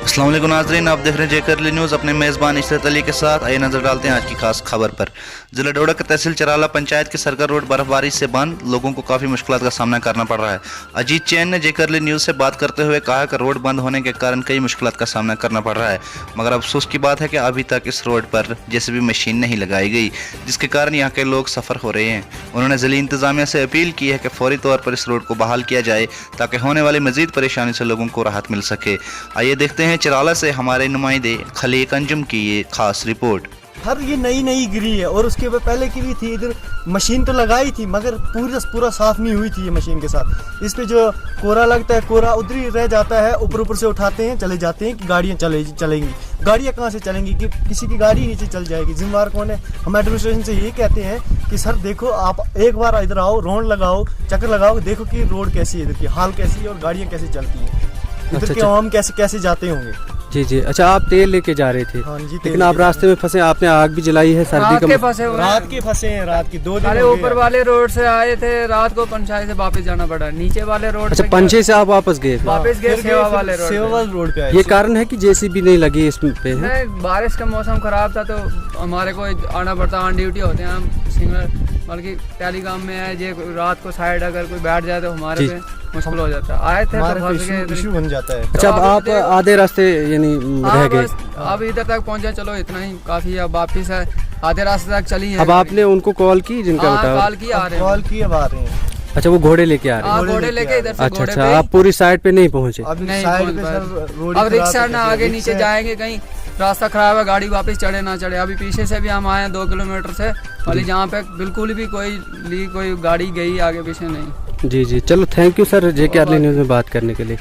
अस्सलाम वालेकुम नाज़रीन, आप देख रहे हैं जेकरली न्यूज़ अपने मेज़बान इशरत अली के साथ। आइए नजर डालते हैं आज की खास खबर पर। जिला डोडा के तहसील चराला पंचायत के सरगर रोड बर्फबारी से बंद, लोगों को काफ़ी मुश्किलात का सामना करना पड़ रहा है। अजीत चैन ने जेकरली न्यूज़ से बात करते हुए कहा कि रोड बंद होने के कारण कई मुश्किलात का सामना करना पड़ रहा है, मगर अफसोस की बात है कि अभी तक इस रोड पर जेसीबी मशीन नहीं लगाई गई, जिसके कारण यहाँ के लोग सफ़र हो रहे हैं। उन्होंने ज़िली इंतज़ामिया से अपील की है कि फौरी तौर पर इस रोड को बहाल किया जाए ताकि होने वाली मज़ीद परेशानी से लोगों को राहत मिल सके। आइए देखते हैं चराला से हमारे नुमाइंदे खलीक अंजुम की ये खास रिपोर्ट। हर ये नई गिरी है और उसके पहले की भी थी, इधर मशीन तो लगाई थी मगर पूरा साफ नहीं हुई थी ये मशीन के साथ। इस पे जो कोरा लगता है, कोरा उधर ही रह जाता है, ऊपर से उठाते हैं चले जाते हैं कि गाड़ियाँ चलेंगी। गाड़ियाँ कहाँ से चलेंगी कि किसी की गाड़ी नीचे चल जाएगी, जिम्मेदार कौन है? हम एडमिनिस्ट्रेशन से यही कहते हैं कि सर देखो, आप एक बार इधर आओ, राउंड लगाओ, चक्कर लगाओ, देखो कि रोड कैसी है, इधर की हाल कैसी है और गाड़ियाँ कैसे चलती हैं, इधर के आवाम कैसे जाते होंगे। जी। अच्छा, आप तेल लेके जा रहे थे? हाँ जी, लेकिन आप रास्ते में फंसे, आपने आग भी जलाई है, सर्दी का रात के फंसे हैं, रात की 2 दिन। अरे ऊपर वाले रोड से आए थे, रात को पंचायत से वापस जाना पड़ा, नीचे वाले रोड। अच्छा, पंचे से आप वापस गए? वापस गए सेवा वाले रोड पे। ये कारण है कि जेसीबी नहीं लगी इस पे? नहीं, बारिश का मौसम खराब था तो हमारे को आना पड़ता, ऑन ड्यूटी होते हैं हम सिग्नल, बल्कि टेलीकॉम में है, जे रात को साइड अगर कोई बैठ जाए तो हमारे पे मुश्किल हो जाता है। आए थे तो इशू बन जाता है। अच्छा, अब आप आधे रास्ते यानी रह गए? अब इधर तक पहुंचे, चलो इतना ही काफी है, अब वापिस है आधे रास्ते तक चली है। अब आपने उनको कॉल की जिनका बताया? कॉल की, आ रहे हैं। अच्छा, वो घोड़े लेके आ रहे हैं? घोड़े लेके इधर से। अच्छा, आप पूरी साइड पे नहीं पहुंचे? नहीं, अब रिक्शा ना आगे नीचे जाएंगे, कहीं रास्ता खराब है, गाड़ी वापस चढ़े ना चढ़े। अभी पीछे से भी हम आए हैं 2 किलोमीटर से, वाली जहाँ पे बिल्कुल भी कोई गाड़ी गई आगे पीछे नहीं। जी, चलो थैंक यू सर जेकेआरली न्यूज़ में बात करने के लिए।